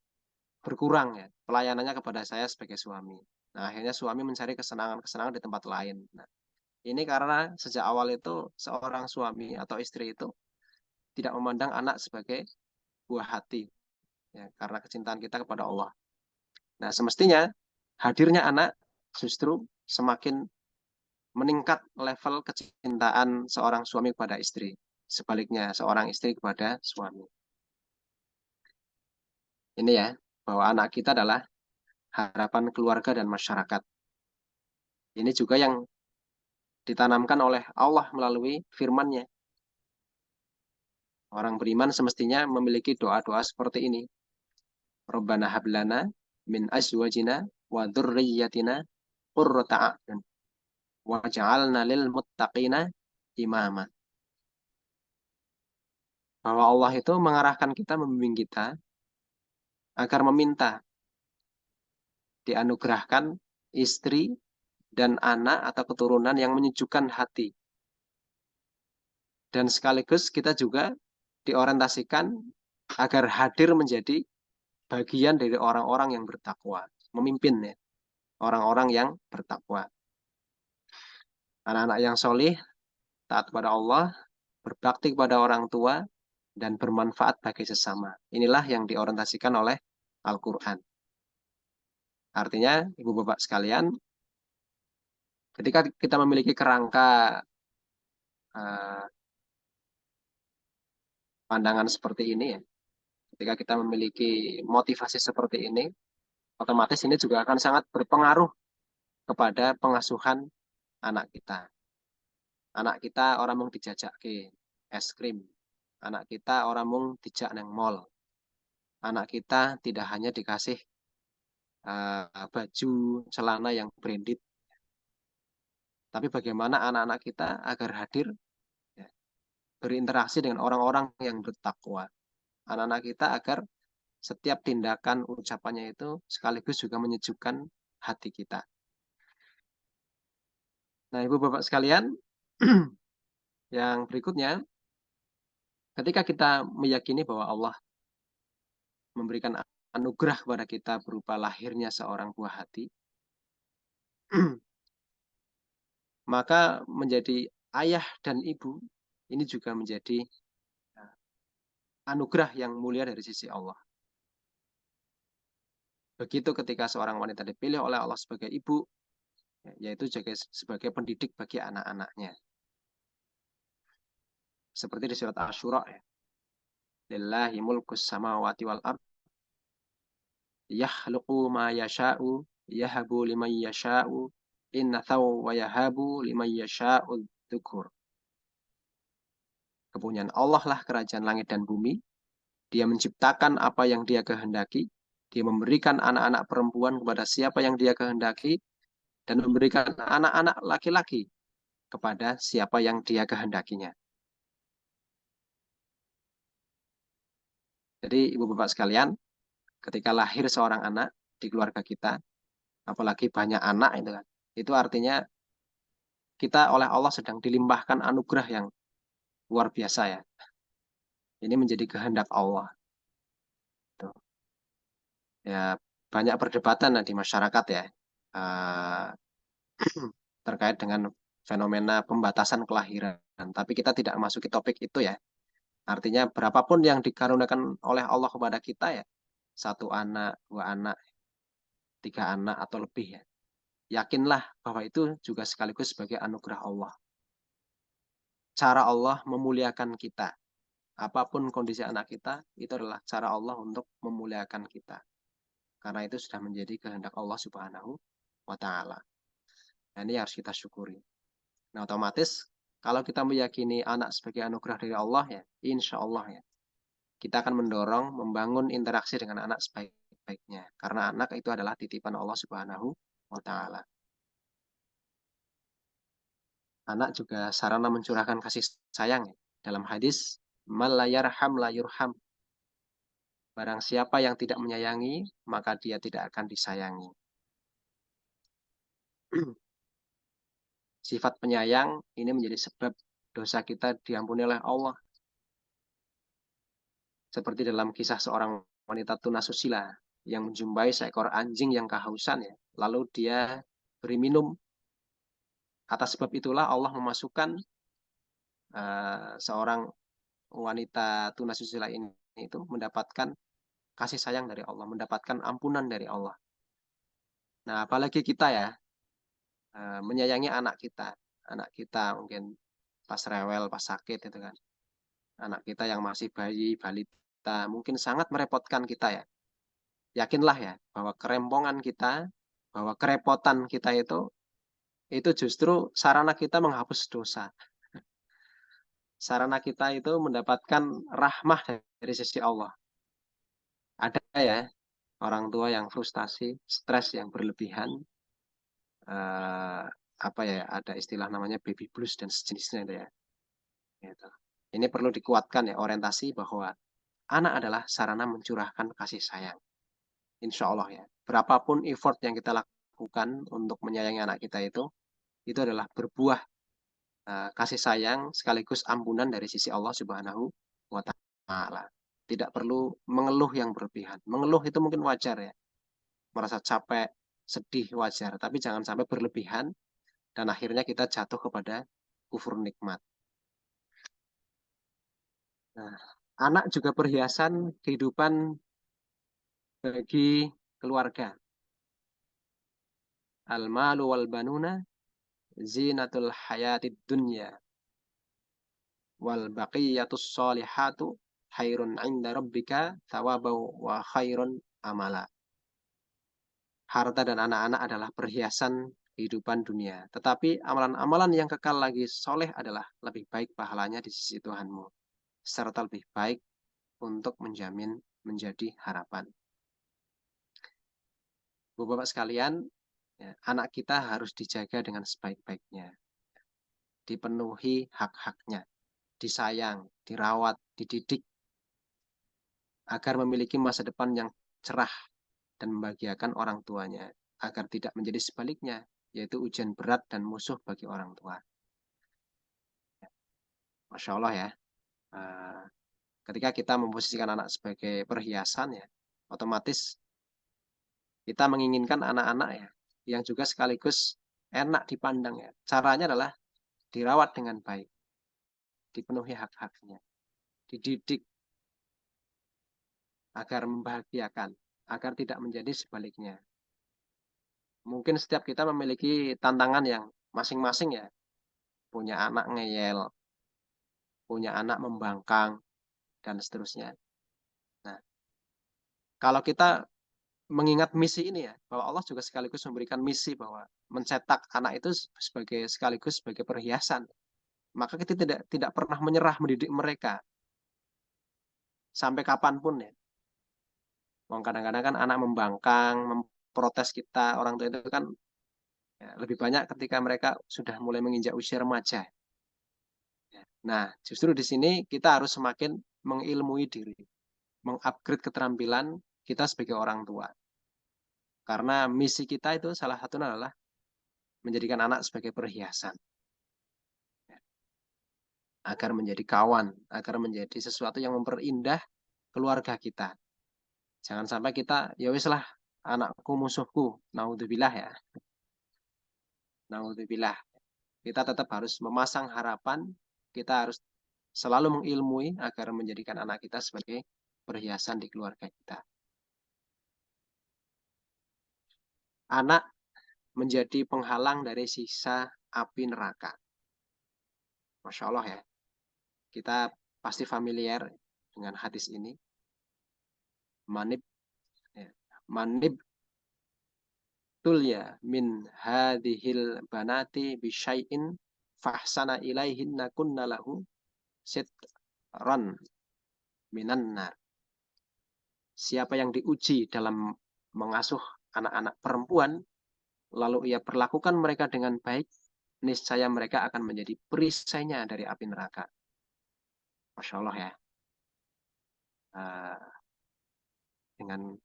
berkurang ya pelayanannya kepada saya sebagai suami. Nah, akhirnya suami mencari kesenangan-kesenangan di tempat lain. Nah, ini karena sejak awal itu seorang suami atau istri itu tidak memandang anak sebagai buah hati, ya, karena kecintaan kita kepada Allah. Nah, semestinya hadirnya anak justru semakin meningkat level kecintaan seorang suami kepada istri. Sebaliknya, seorang istri kepada suami. Ini ya, bahwa anak kita adalah harapan keluarga dan masyarakat. Ini juga yang ditanamkan oleh Allah melalui firman-Nya. Orang beriman semestinya memiliki doa-doa seperti ini. Rabbana hablana min azwajina wa dzurriyyatina qurrata a'yun waj'alna lil muttaqina imama. Bahwa Allah itu mengarahkan kita, membimbing kita agar meminta dianugerahkan istri dan anak atau keturunan yang menyejukkan hati. Dan sekaligus kita juga diorientasikan agar hadir menjadi bagian dari orang-orang yang bertakwa, memimpin ya, orang-orang yang bertakwa. Anak-anak yang solih, taat kepada Allah, berbakti kepada orang tua, dan bermanfaat bagi sesama. Inilah yang diorientasikan oleh Al-Quran. Artinya, ibu bapak sekalian, ketika kita memiliki kerangka uh, pandangan seperti ini, ya, ketika kita memiliki motivasi seperti ini, otomatis ini juga akan sangat berpengaruh kepada pengasuhan anak kita. Anak kita orang mau dijajak ke es krim. Anak kita orang mau dijak neng mall. Anak kita tidak hanya dikasih baju, celana yang branded, tapi bagaimana anak-anak kita agar hadir, ya, berinteraksi dengan orang-orang yang bertakwa. Anak-anak kita agar setiap tindakan ucapannya itu sekaligus juga menyejukkan hati kita. Nah, ibu bapak sekalian, yang berikutnya, ketika kita meyakini bahwa Allah memberikan anugerah kepada kita berupa lahirnya seorang buah hati, maka menjadi ayah dan ibu ini juga menjadi anugerah yang mulia dari sisi Allah. Begitu ketika seorang wanita dipilih oleh Allah sebagai ibu, yaitu sebagai pendidik bagi anak-anaknya. Seperti di surat Asy-Syura, ya. Lillahi mulkus samawati wal ard yakhluqu ma yasha'u yahabu liman yasha'u innathaw wa yahabu liman yasha'u dzukur. Kepunyaan Allah lah kerajaan langit dan bumi. Dia menciptakan apa yang dia kehendaki. Dia memberikan anak-anak perempuan kepada siapa yang dia kehendaki. Dan memberikan anak-anak laki-laki kepada siapa yang dia kehendakinya. Jadi ibu bapak sekalian, ketika lahir seorang anak di keluarga kita, apalagi banyak anak itu kan, itu artinya kita oleh Allah sedang dilimpahkan anugerah yang luar biasa ya. Ini menjadi kehendak Allah. Tuh. Ya, banyak perdebatan di masyarakat ya, terkait dengan fenomena pembatasan kelahiran. Tapi kita tidak masuki topik itu ya. Artinya berapapun yang dikaruniakan oleh Allah kepada kita ya, 1 anak, 2 anak, 3 anak atau lebih ya. Yakinlah bahwa itu juga sekaligus sebagai anugerah Allah. Cara Allah memuliakan kita. Apapun kondisi anak kita, itu adalah cara Allah untuk memuliakan kita. Karena itu sudah menjadi kehendak Allah Subhanahu wa Ta'ala. Nah, ini harus kita syukuri. Nah, otomatis kalau kita meyakini anak sebagai anugerah dari Allah ya, insya Allah ya, kita akan mendorong, membangun interaksi dengan anak sebaik-baiknya. Karena anak itu adalah titipan Allah Subhanahu wa Ta'ala. Anak juga sarana mencurahkan kasih sayang ya. Dalam hadis, "Man la yarham la yurham." Barang siapa yang tidak menyayangi, maka dia tidak akan disayangi. Sifat penyayang ini menjadi sebab dosa kita diampuni oleh Allah. Seperti dalam kisah seorang wanita tunasusila yang menjumpai seekor anjing yang kehausan ya. lalu dia beri minum. Atas sebab itulah Allah memasukkan seorang wanita tunasusila ini itu mendapatkan kasih sayang dari Allah, mendapatkan ampunan dari Allah. Nah, apalagi kita ya, menyayangi anak kita mungkin pas rewel, pas sakit itu kan. Anak kita yang masih bayi, balita, mungkin sangat merepotkan kita ya. Yakinlah ya, bahwa kerempongan kita, bahwa kerepotan kita itu justru sarana kita menghapus dosa. Sarana kita itu mendapatkan rahmah dari sisi Allah. Ada ya, orang tua yang frustasi, stres yang berlebihan, apa ya, ada istilah namanya baby blues dan sejenisnya itu ya. Gitu. Ini perlu dikuatkan ya, orientasi bahwa anak adalah sarana mencurahkan kasih sayang. Insya Allah ya. Berapapun effort yang kita lakukan untuk menyayangi anak kita itu adalah berbuah kasih sayang sekaligus ampunan dari sisi Allah Subhanahu wa Ta'ala. Tidak perlu mengeluh yang berlebihan. Mengeluh itu mungkin wajar ya. Merasa capek, sedih wajar, tapi jangan sampai berlebihan dan akhirnya kita jatuh kepada kufur nikmat. Nah, anak juga perhiasan kehidupan bagi keluarga. Al-malu wal banuna zinatul hayatid dunya wal baqiyatus solihatu khairun inda rabbika thawabau wa khairun amala. Harta dan anak-anak adalah perhiasan kehidupan dunia. Tetapi amalan-amalan yang kekal lagi soleh adalah lebih baik pahalanya di sisi Tuhanmu. Serta lebih baik untuk menjamin menjadi harapan. Bapak-bapak sekalian, ya, anak kita harus dijaga dengan sebaik-baiknya. Dipenuhi hak-haknya. Disayang, dirawat, dididik. Agar memiliki masa depan yang cerah dan membahagiakan orang tuanya. Agar tidak menjadi sebaliknya, yaitu ujian berat dan musuh bagi orang tua. Masya Allah ya. Ketika kita memposisikan anak sebagai perhiasan ya, otomatis kita menginginkan anak-anak ya, yang juga sekaligus enak dipandang ya. Caranya adalah dirawat dengan baik, dipenuhi hak-haknya, dididik agar membahagiakan, agar tidak menjadi sebaliknya. Mungkin setiap kita memiliki tantangan yang masing-masing ya. Punya anak ngeyel, punya anak membangkang, dan seterusnya. Nah, kalau kita mengingat misi ini ya, bahwa Allah juga sekaligus memberikan misi bahwa mencetak anak itu sekaligus sebagai perhiasan. Maka kita tidak pernah menyerah mendidik mereka sampai kapanpun ya. Kadang-kadang kan anak membangkang, memprotes kita, orang tua itu kan ya, lebih banyak ketika mereka sudah mulai menginjak usia remaja. Nah, justru di sini kita harus semakin mengilmui diri, mengupgrade keterampilan kita sebagai orang tua. Karena misi kita itu salah satunya adalah menjadikan anak sebagai perhiasan. Agar menjadi kawan, agar menjadi sesuatu yang memperindah keluarga kita. Jangan sampai kita, ya wis lah, anakku musuhku, naudzubillah ya. Naudzubillah. Kita tetap harus memasang harapan, kita harus selalu mengilmui agar menjadikan anak kita sebagai perhiasan di keluarga kita. Anak menjadi penghalang dari sisa api neraka. Masya Allah ya. Kita pasti familiar dengan hadis ini. Manib ya, manib tulya min hadhil banati bisyai'in fahsana ilaihinna kunna lahu sitran minan nar. Siapa yang diuji dalam mengasuh anak-anak perempuan, lalu ia perlakukan mereka dengan baik, niscaya mereka akan menjadi perisainya dari api neraka. Masya Allah ya. Dengan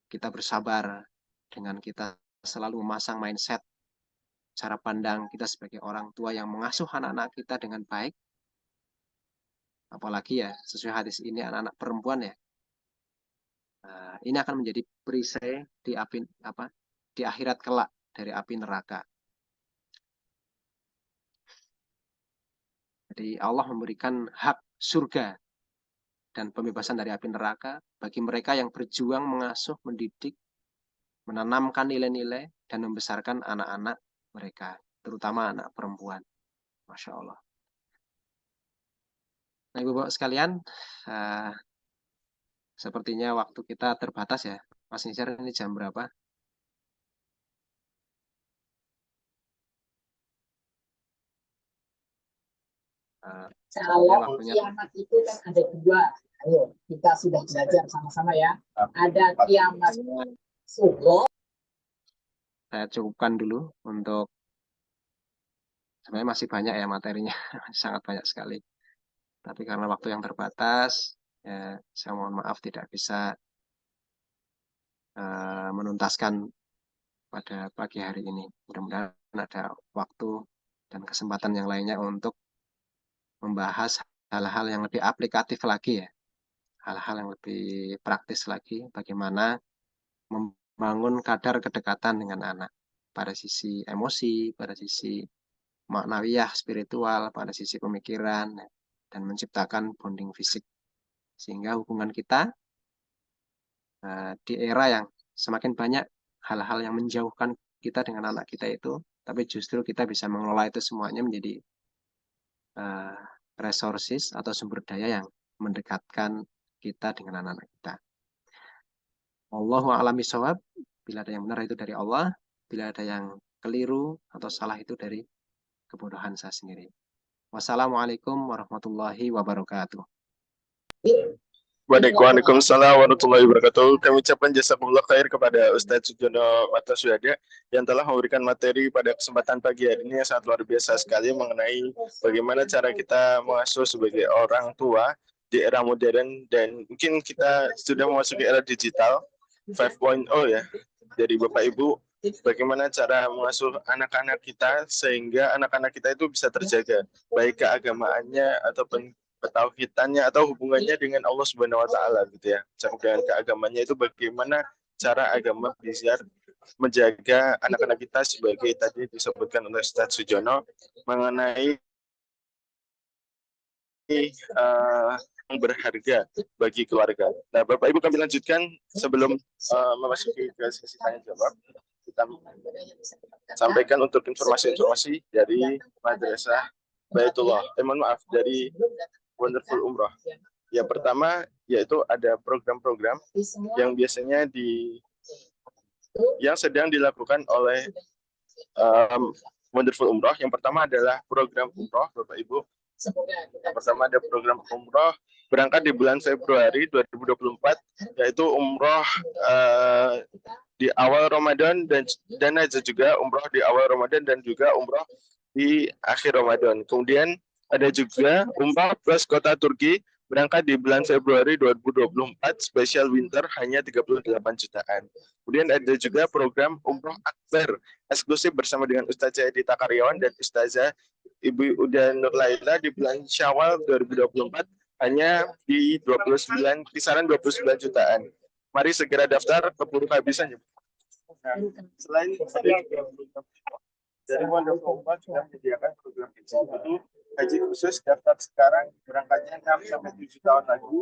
kita bersabar, dengan kita selalu memasang mindset, cara pandang kita sebagai orang tua yang mengasuh anak-anak kita dengan baik, apalagi ya sesuai hadis ini anak-anak perempuan ya, ini akan menjadi perisai di api di akhirat kelak dari api neraka. Jadi Allah memberikan hak surga dan pembebasan dari api neraka bagi mereka yang berjuang mengasuh, mendidik, menanamkan nilai-nilai, dan membesarkan anak-anak mereka, terutama anak perempuan. Masya Allah. Nah, Ibu-Bapak sekalian, sepertinya waktu kita terbatas ya. Mas Nizar, ini jam berapa? Kalau kiamat itu kan ada dua. Ayo, kita sudah belajar sama-sama ya. Ada kiamat sugro. Saya cukupkan dulu untuk, sebenarnya masih banyak ya materinya, sangat banyak sekali. Tapi karena waktu yang terbatas, ya, saya mohon maaf tidak bisa menuntaskan pada pagi hari ini. Mudah-mudahan ada waktu dan kesempatan yang lainnya untuk membahas hal-hal yang lebih aplikatif lagi ya. Hal-hal yang lebih praktis lagi, bagaimana membangun kadar kedekatan dengan anak. Pada sisi emosi, pada sisi maknawiyah, spiritual, pada sisi pemikiran, dan menciptakan bonding fisik. Sehingga hubungan kita di era yang semakin banyak hal-hal yang menjauhkan kita dengan anak kita itu, tapi justru kita bisa mengelola itu semuanya menjadi resources atau sumber daya yang mendekatkan kita dengan anak-anak kita. Wallahu a'lam bishawab. Bila ada yang benar itu dari Allah, bila ada yang keliru atau salah itu dari kebodohan saya sendiri. Wassalamualaikum warahmatullahi wabarakatuh. Waalaikumsalam warahmatullahi wabarakatuh. Kami ucapkan jazakumullah khair kepada Ustadz Sujono Martaswiada yang telah memberikan materi pada kesempatan pagi hari ini yang sangat luar biasa sekali mengenai bagaimana cara kita mengasuh sebagai orang tua di era modern, dan mungkin kita sudah memasuki era digital 5.0 ya. Dari Bapak Ibu, bagaimana cara mengasuh anak-anak kita sehingga anak-anak kita itu bisa terjaga baik keagamaannya ataupun ketauhidannya atau hubungannya dengan Allah Subhanahu wa taala gitu ya. Cakup dengan keagamannya itu bagaimana cara agama bisa menjaga anak-anak kita sebagai tadi disebutkan oleh Ustadz Sujono mengenai yang berharga bagi keluarga. Nah, Bapak Ibu kami lanjutkan sebelum memasuki ke sesi tanya jawab. Kita sampaikan untuk informasi-informasi dari Madrasah Baitullah. Mohon maaf, dari Wonderful Umroh. Yang pertama yaitu ada program-program yang biasanya yang sedang dilakukan oleh Wonderful Umroh. Yang pertama adalah program umroh, Bapak Ibu. Yang pertama ada program umroh berangkat di bulan Februari 2024, yaitu umroh di awal Ramadan dan ada juga umroh di awal Ramadan dan juga umroh di akhir Ramadan. Kemudian ada juga umroh plus kota Turki berangkat di bulan Februari 2024, spesial winter hanya 38 jutaan. Kemudian ada juga program umroh akbar eksklusif bersama dengan Ustaz Jayadi Takaryawan dan Ustazah Ibu Uda Nur Laila di bulan Syawal 2024 hanya di 29, kisaran 29 jutaan. Mari segera daftar, keburu kehabisan. Nah, selain dari Wonderful Umroh juga menyediakan program haji, itu haji khusus daftar sekarang berangkatnya 6-7 tahun lagi.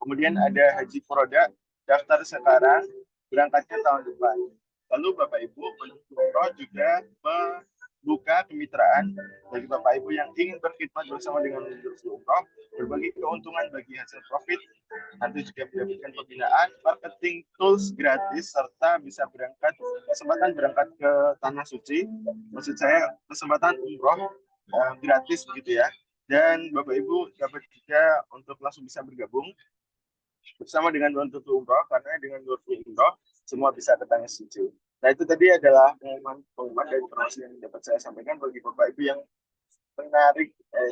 Kemudian ada haji Furoda daftar sekarang berangkatnya tahun depan. Lalu Bapak Ibu Wonderful Umroh juga membuka kemitraan bagi Bapak Ibu yang ingin berkhidmat bersama dengan Wonderful Umroh, berbagi keuntungan bagi hasil profit, nanti juga mendapatkan pembinaan, marketing tools gratis, serta bisa kesempatan berangkat ke Tanah Suci, maksud saya kesempatan umroh gratis begitu ya. Dan Bapak Ibu dapat juga untuk langsung bisa bergabung bersama dengan Wonderful Umroh, karena dengan Wonderful Umroh semua bisa ke Tanah Suci. Nah, itu tadi adalah pengumuman dan informasi yang dapat saya sampaikan bagi Bapak Ibu yang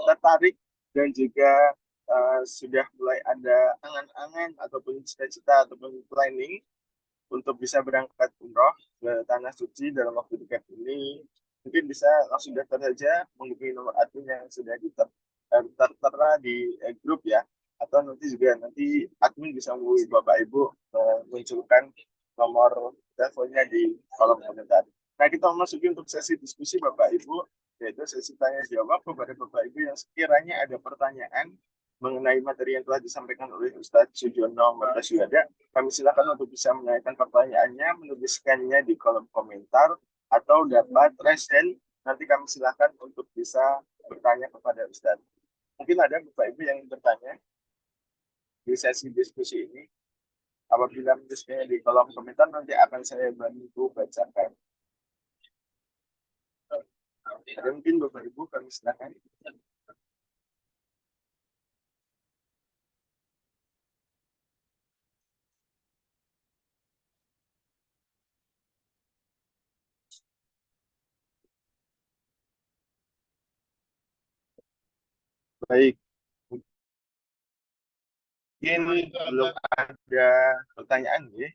tertarik dan juga sudah mulai ada angan-angan ataupun cita-cita ataupun planning untuk bisa berangkat umroh ke Tanah Suci dalam waktu dekat ini. Mungkin bisa langsung daftar saja menghubungi nomor admin yang sudah tertera di grup ya, atau nanti admin bisa menghubungi Bapak Ibu menunjukkan nomor teleponnya di kolom komentar. Nah, kita memasuki untuk sesi diskusi Bapak Ibu, yaitu sesi tanya jawab kepada Bapak Ibu yang sekiranya ada pertanyaan mengenai materi yang telah disampaikan oleh Ustadz Sujono Mertasyuada. Kami silakan untuk bisa menanyakan pertanyaannya, menuliskannya di kolom komentar, atau dapat raise hand. Nanti kami silakan untuk bisa bertanya kepada Ustadz. Mungkin ada Bapak Ibu yang bertanya di sesi diskusi ini. Apabila menuliskannya di kolom komentar, nanti akan saya bantu bacakan. Ada mungkin Bapak Ibu, kami silakan. Baik, mungkin belum ada pertanyaan ya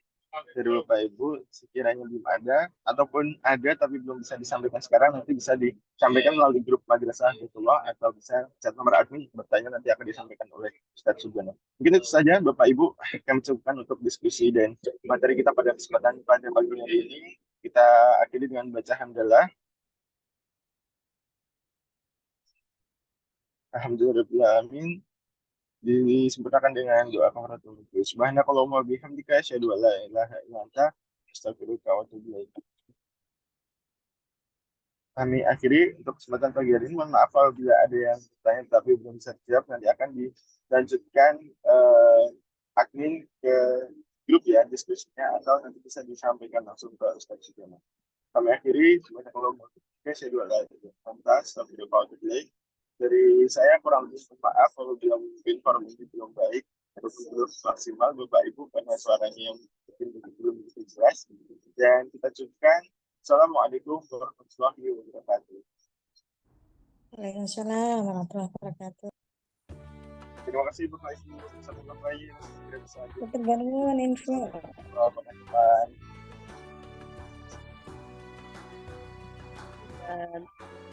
dari Bapak Ibu. Sekiranya belum ada, ataupun ada tapi belum bisa disampaikan sekarang, nanti bisa disampaikan melalui grup Madrasah Hifdzullah, atau bisa chat nomor admin, bertanya nanti akan disampaikan oleh Ustadz Sujono. Mungkin itu saja Bapak Ibu kami cukupkan untuk diskusi dan materi kita pada kesempatan pada pagi hari ini. Kita akhiri dengan baca hamdalah. Alhamdulillahirrahmanirrahim. Disempurnakan dengan doa kafaratul majlis. Subhanakallahumma wa bihamdika asyhadu an la ilaha illa anta astaghfiruka wa atubu ilaik. Kami akhiri untuk kesempatan pagi hari ini. Mohon maaf apabila ada yang bertanya tapi belum bisa dijawab. Nanti akan dilanjutkan admin ke grup ya diskusinya, atau nanti bisa disampaikan langsung ke Ustadz Sujono. Kami akhiri. Subhanakallahumma wa bihamdika asyhadu an la ilaha illa anta astaghfiruka wa atubu ilaik. Dari saya kurang lebih maaf kalau mungkin forum ini belum baik atau belum maksimal Bapak Ibu karena suaranya yang mungkin belum begitu jelas. Dan kita cukupkan. Assalamualaikum warahmatullahi wabarakatuh. Waalaikumsalam warahmatullahi wabarakatuh. Terima kasih Bapak Ibu. Sampai jumpa lagi. Tetap bangun info. Selamat